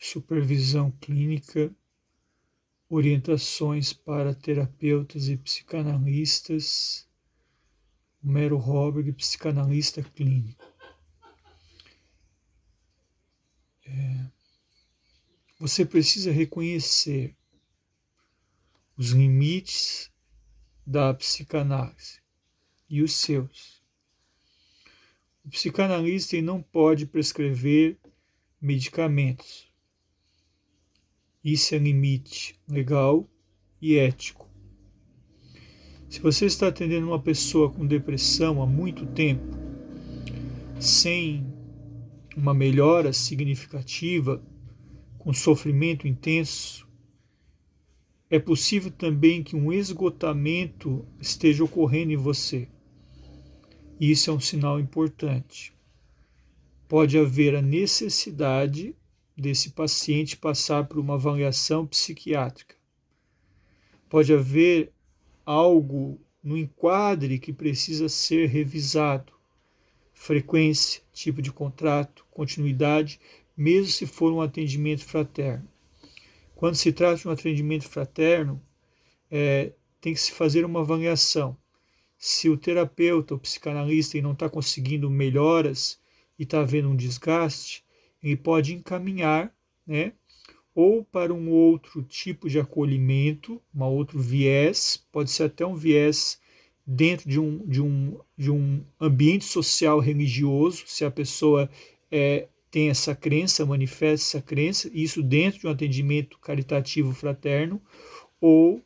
supervisão clínica, orientações para terapeutas e psicanalistas, Homero Roberg, psicanalista clínico. Você precisa reconhecer os limites da psicanálise e os seus. O psicanalista não pode prescrever medicamentos. Isso é limite legal e ético. Se você está atendendo uma pessoa com depressão há muito tempo, sem uma melhora significativa, com sofrimento intenso, é possível também que um esgotamento esteja ocorrendo em você. Isso é um sinal importante. Pode haver a necessidade desse paciente passar por uma avaliação psiquiátrica. Pode haver algo no enquadre que precisa ser revisado. Frequência, tipo de contrato, continuidade, mesmo se for um atendimento fraterno. Quando se trata de um atendimento fraterno, tem que se fazer uma avaliação. Se o terapeuta, o psicanalista, não está conseguindo melhoras e está havendo um desgaste, ele pode encaminhar, ou para um outro tipo de acolhimento, um outro viés, pode ser até um viés dentro de um ambiente social religioso, se a pessoa tem essa crença, manifesta essa crença, isso dentro de um atendimento caritativo fraterno, ou,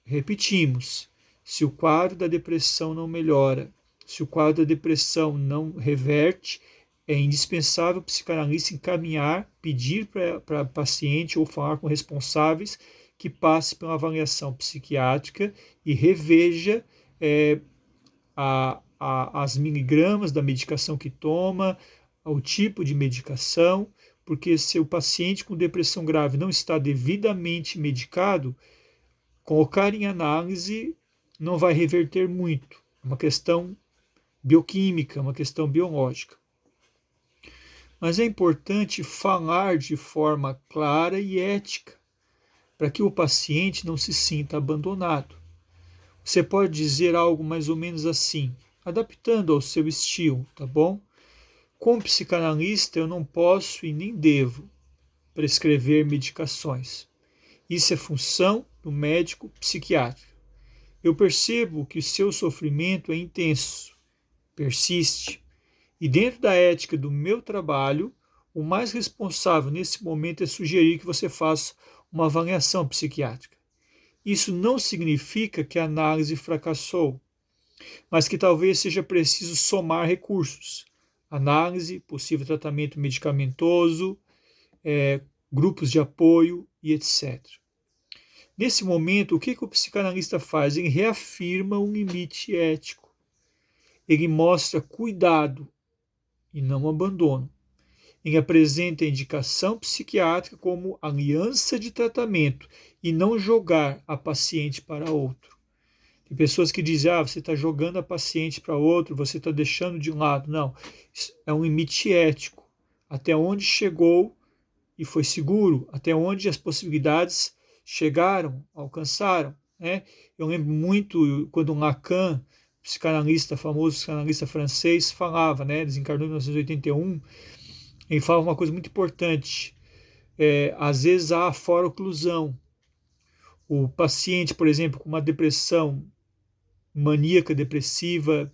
repetimos, se o quadro da depressão não melhora, se o quadro da depressão não reverte, é indispensável o psicanalista encaminhar, pedir para paciente ou falar com responsáveis que passe pela avaliação psiquiátrica e reveja as miligramas da medicação que toma, o tipo de medicação, porque se o paciente com depressão grave não está devidamente medicado, colocar em análise não vai reverter muito. É uma questão bioquímica, uma questão biológica. Mas é importante falar de forma clara e ética, para que o paciente não se sinta abandonado. Você pode dizer algo mais ou menos assim, adaptando ao seu estilo, tá bom? Como psicanalista, eu não posso e nem devo prescrever medicações. Isso é função do médico psiquiátrico. Eu percebo que o seu sofrimento é intenso, persiste, e dentro da ética do meu trabalho, o mais responsável nesse momento é sugerir que você faça uma avaliação psiquiátrica. Isso não significa que a análise fracassou, mas que talvez seja preciso somar recursos. Análise, possível tratamento medicamentoso, grupos de apoio e etc. Nesse momento, o que o psicanalista faz? Ele reafirma um limite ético. Ele mostra cuidado e não abandono. Ele apresenta a indicação psiquiátrica como aliança de tratamento e não jogar a paciente para outro. Tem pessoas que dizem, você está jogando a paciente para outro, você está deixando de lado. Não, isso é um limite ético. Até onde chegou e foi seguro, até onde as possibilidades chegaram, alcançaram. Eu lembro muito quando Lacan, famoso psicanalista francês, falava, desencarnou em 1981, ele falava uma coisa muito importante. Às vezes há a fora-oclusão. O paciente, por exemplo, com uma depressão maníaca, depressiva,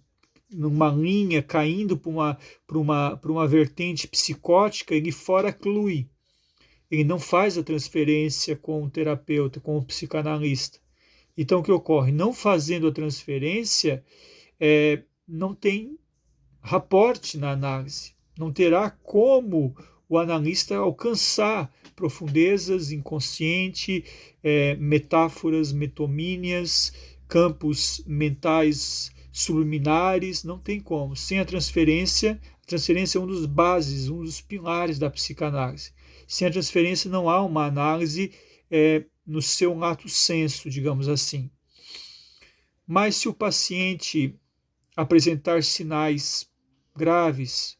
numa linha, caindo para uma vertente psicótica, ele fora-oclui. Ele não faz a transferência com o terapeuta, com o psicanalista. Então, o que ocorre? Não fazendo a transferência, não tem raporte na análise. Não terá como o analista alcançar profundezas inconsciente, metáforas, metomínias, campos mentais subliminares, não tem como. Sem a transferência é um dos bases, um dos pilares da psicanálise. Sem a transferência não há uma análise no seu lato sensu, digamos assim. Mas se o paciente apresentar sinais graves,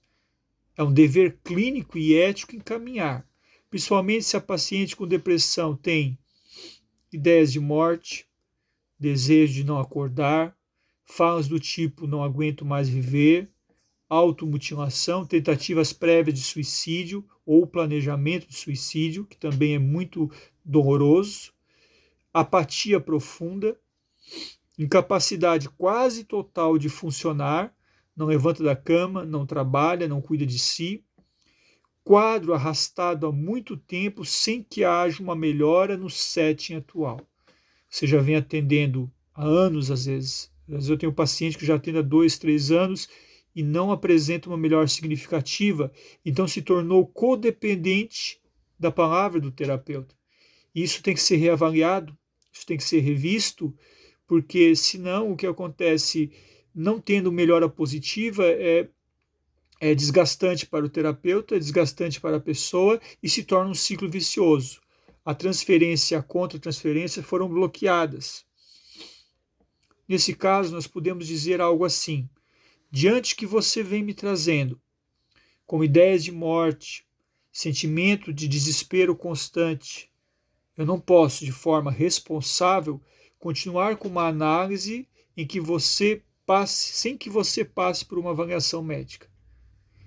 é um dever clínico e ético encaminhar, principalmente se a paciente com depressão tem ideias de morte, desejo de não acordar, falas do tipo não aguento mais viver, automutilação, tentativas prévias de suicídio ou planejamento de suicídio, que também é muito doloroso, apatia profunda, incapacidade quase total de funcionar, não levanta da cama, não trabalha, não cuida de si, quadro arrastado há muito tempo sem que haja uma melhora no setting atual. Você já vem atendendo há anos, às vezes. Às vezes eu tenho um paciente que já atende há 2, 3 anos e não apresenta uma melhora significativa, então se tornou codependente da palavra do terapeuta. Isso tem que ser reavaliado, isso tem que ser revisto, porque senão o que acontece, não tendo melhora positiva, é desgastante para o terapeuta, é desgastante para a pessoa e se torna um ciclo vicioso. A transferência e a contra-transferência foram bloqueadas. Nesse caso, nós podemos dizer algo assim: diante que você vem me trazendo, como ideias de morte, sentimento de desespero constante, eu não posso, de forma responsável, continuar com uma análise em que você passe, sem que você passe por uma avaliação médica.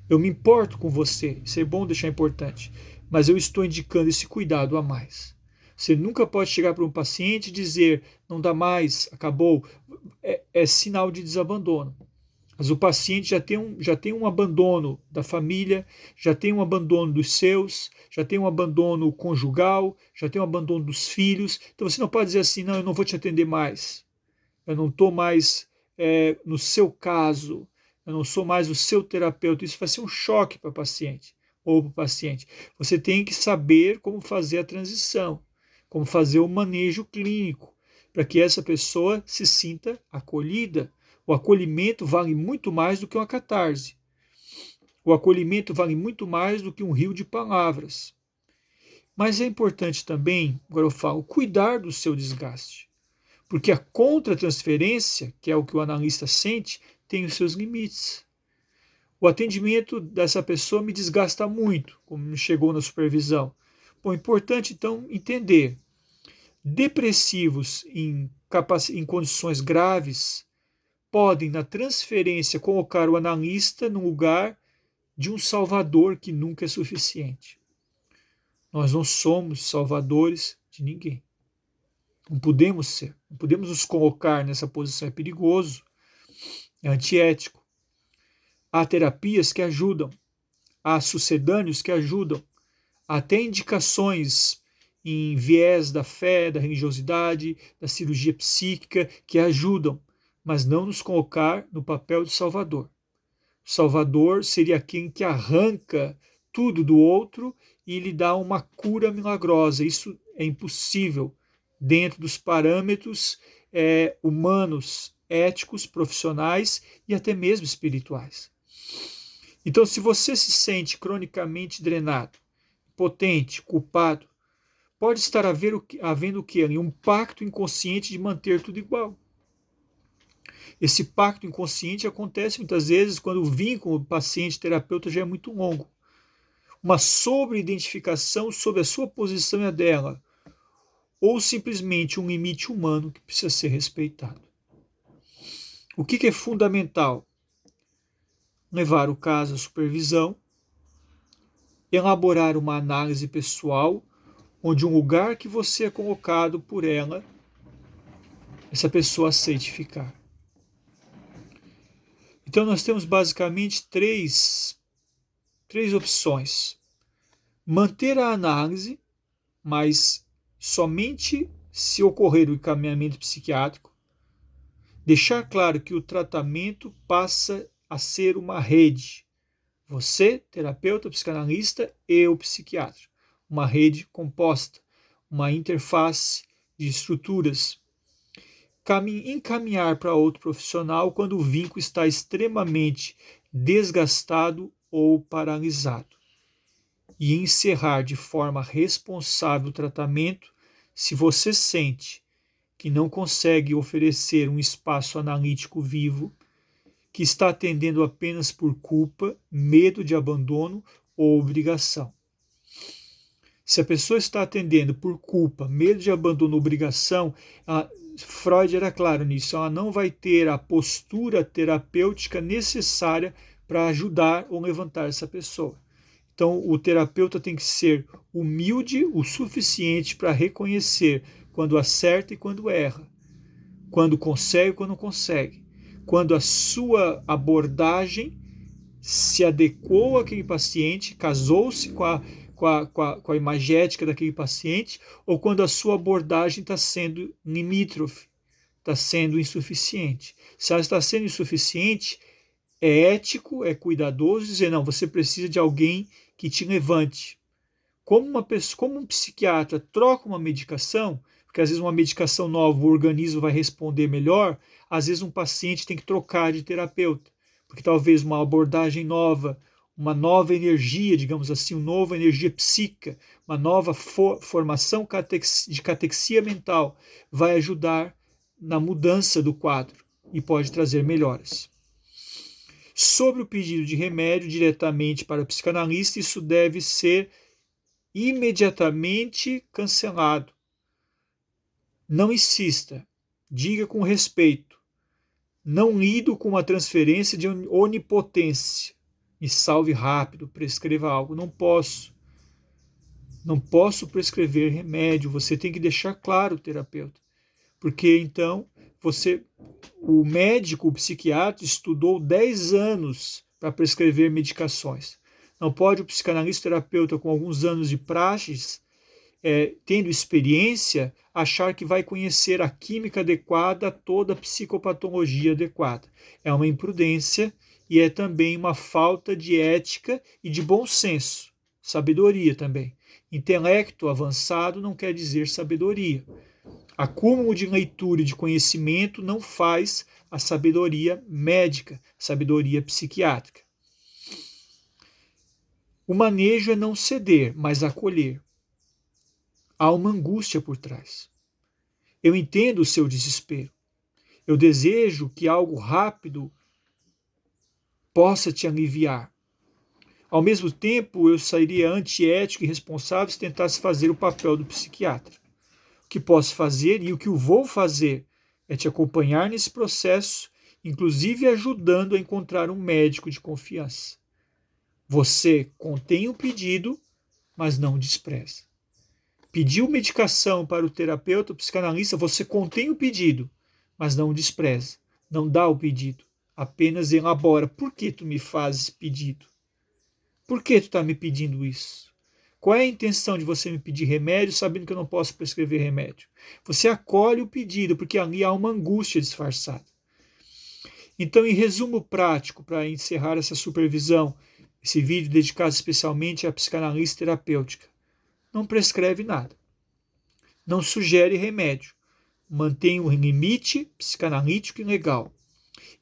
Eu me importo com você, isso é bom deixar importante, mas eu estou indicando esse cuidado a mais. Você nunca pode chegar para um paciente e dizer, não dá mais, acabou, é sinal de desabandono. Mas o paciente já tem um abandono da família, já tem um abandono dos seus, já tem um abandono conjugal, já tem um abandono dos filhos. Então você não pode dizer assim, não, eu não vou te atender mais. Eu não estou mais no seu caso, eu não sou mais o seu terapeuta. Isso vai ser um choque para o paciente ou para o paciente. Você tem que saber como fazer a transição, como fazer o manejo clínico, para que essa pessoa se sinta acolhida. O acolhimento vale muito mais do que uma catarse. O acolhimento vale muito mais do que um rio de palavras. Mas é importante também, agora eu falo, cuidar do seu desgaste. Porque a contra-transferência, que é o que o analista sente, tem os seus limites. O atendimento dessa pessoa me desgasta muito, como me chegou na supervisão. Bom, é importante então entender. Depressivos em condições graves podem, na transferência, colocar o analista no lugar de um salvador que nunca é suficiente. Nós não somos salvadores de ninguém. Não podemos ser. Não podemos nos colocar nessa posição. É perigoso. É antiético. Há terapias que ajudam. Há sucedâneos que ajudam. Há até indicações em viés da fé, da religiosidade, da cirurgia psíquica que ajudam, mas não nos colocar no papel de salvador. O salvador seria quem que arranca tudo do outro e lhe dá uma cura milagrosa. Isso é impossível dentro dos parâmetros humanos, éticos, profissionais e até mesmo espirituais. Então, se você se sente cronicamente drenado, impotente, culpado, pode estar havendo o que? Um pacto inconsciente de manter tudo igual. Esse pacto inconsciente acontece muitas vezes quando o vínculo paciente-terapeuta já é muito longo. Uma sobre-identificação sobre a sua posição e a dela, ou simplesmente um limite humano que precisa ser respeitado. O que é fundamental? Levar o caso à supervisão, elaborar uma análise pessoal, onde um lugar que você é colocado por ela, essa pessoa aceite ficar. Então nós temos basicamente três opções. Manter a análise, mas somente se ocorrer o encaminhamento psiquiátrico. Deixar claro que o tratamento passa a ser uma rede. Você, terapeuta, psicanalista e o psiquiatra. Uma rede composta, uma interface de estruturas. Encaminhar para outro profissional quando o vínculo está extremamente desgastado ou paralisado. E encerrar de forma responsável o tratamento se você sente que não consegue oferecer um espaço analítico vivo, que está atendendo apenas por culpa, medo de abandono ou obrigação. Se a pessoa está atendendo por culpa, medo de abandono, obrigação, Freud era claro nisso, ela não vai ter a postura terapêutica necessária para ajudar ou levantar essa pessoa. Então, o terapeuta tem que ser humilde o suficiente para reconhecer quando acerta e quando erra, quando consegue e quando não consegue, quando a sua abordagem se adequou àquele paciente, casou-se com a imagética daquele paciente, ou quando a sua abordagem está sendo limítrofe, está sendo insuficiente. Se ela está sendo insuficiente, é ético, é cuidadoso dizer, não, você precisa de alguém que te levante. Como um psiquiatra troca uma medicação, porque às vezes uma medicação nova o organismo vai responder melhor, às vezes um paciente tem que trocar de terapeuta, porque talvez uma abordagem nova, uma nova energia, digamos assim, uma nova energia psíquica, uma nova formação de catexia mental vai ajudar na mudança do quadro e pode trazer melhoras. Sobre o pedido de remédio diretamente para o psicanalista, isso deve ser imediatamente cancelado. Não insista, diga com respeito. Não lido com uma transferência de onipotência. Me salve rápido, prescreva algo. Não posso. Não posso prescrever remédio. Você tem que deixar claro, terapeuta. Porque então o médico, o psiquiatra, estudou 10 anos para prescrever medicações. Não pode o psicanalista terapeuta com alguns anos de praxis, tendo experiência, achar que vai conhecer a química adequada, toda a psicopatologia adequada. É uma imprudência e é também uma falta de ética e de bom senso, sabedoria também. Intelecto avançado não quer dizer sabedoria. Acúmulo de leitura e de conhecimento não faz a sabedoria médica, sabedoria psiquiátrica. O manejo é não ceder, mas acolher. Há uma angústia por trás. Eu entendo o seu desespero. Eu desejo que algo rápido possa te aliviar. Ao mesmo tempo, eu sairia antiético e irresponsável se tentasse fazer o papel do psiquiatra. O que posso fazer e o que eu vou fazer é te acompanhar nesse processo, inclusive ajudando a encontrar um médico de confiança. Você contém o pedido, mas não despreza. Pediu medicação para o terapeuta, o psicanalista, você contém o pedido, mas não despreza. Não dá o pedido, apenas elabora. Por que tu me fazes pedido? Por que tu está me pedindo isso? Qual é a intenção de você me pedir remédio sabendo que eu não posso prescrever remédio? Você acolhe o pedido, porque ali há uma angústia disfarçada. Então, em resumo prático, para encerrar essa supervisão, esse vídeo dedicado especialmente à psicanálise terapêutica, não prescreve nada. Não sugere remédio. Mantenha um limite psicanalítico e legal.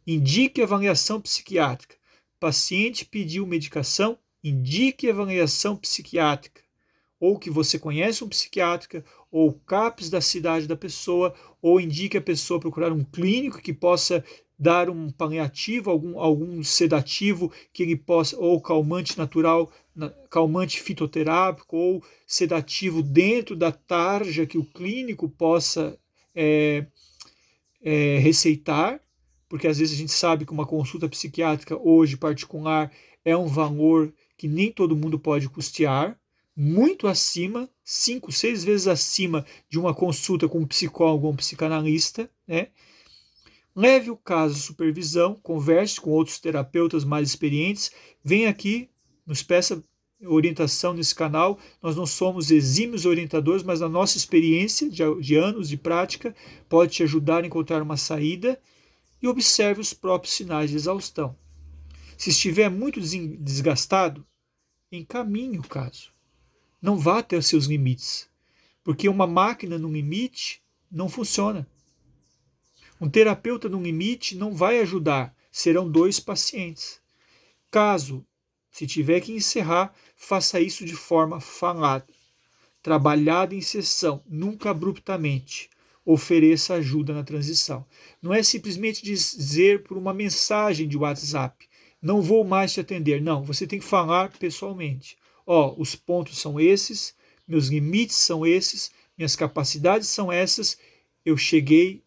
Indique avaliação psiquiátrica. Paciente pediu medicação, indique avaliação psiquiátrica, ou que você conhece um psiquiatra, ou o CAPS da cidade da pessoa, ou indique a pessoa procurar um clínico que possa dar um paliativo, algum sedativo que ele possa, ou calmante natural, calmante fitoterápico, ou sedativo dentro da tarja que o clínico possa receitar, porque às vezes a gente sabe que uma consulta psiquiátrica hoje particular é um valor que nem todo mundo pode custear, muito acima, 5, 6 vezes acima de uma consulta com um psicólogo ou um psicanalista, né? Leve o caso à supervisão, converse com outros terapeutas mais experientes, venha aqui, nos peça orientação nesse canal. Nós não somos exímios orientadores, mas a nossa experiência de anos de prática pode te ajudar a encontrar uma saída e observe os próprios sinais de exaustão. Se estiver muito desgastado, encaminhe o caso. Não vá até os seus limites, porque uma máquina no limite não funciona. Um terapeuta no limite não vai ajudar, serão 2 pacientes. Caso, se tiver que encerrar, faça isso de forma falada, trabalhada em sessão, nunca abruptamente. Ofereça ajuda na transição. Não é simplesmente dizer por uma mensagem de WhatsApp, não vou mais te atender. Não, você tem que falar pessoalmente. Os pontos são esses, meus limites são esses, minhas capacidades são essas, eu cheguei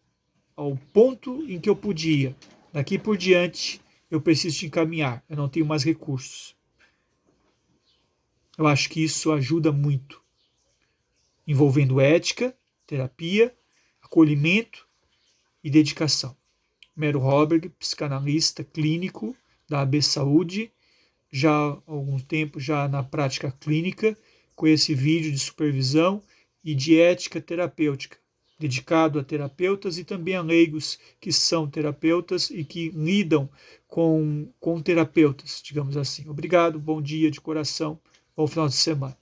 ao ponto em que eu podia. Daqui por diante, eu preciso te encaminhar, eu não tenho mais recursos. Eu acho que isso ajuda muito, envolvendo ética, terapia, acolhimento e dedicação. Mero Holberg, psicanalista clínico da AB Saúde, já há algum tempo já na prática clínica, com esse vídeo de supervisão e de ética terapêutica, dedicado a terapeutas e também a leigos que são terapeutas e que lidam com terapeutas, digamos assim. Obrigado, bom dia de coração, bom final de semana.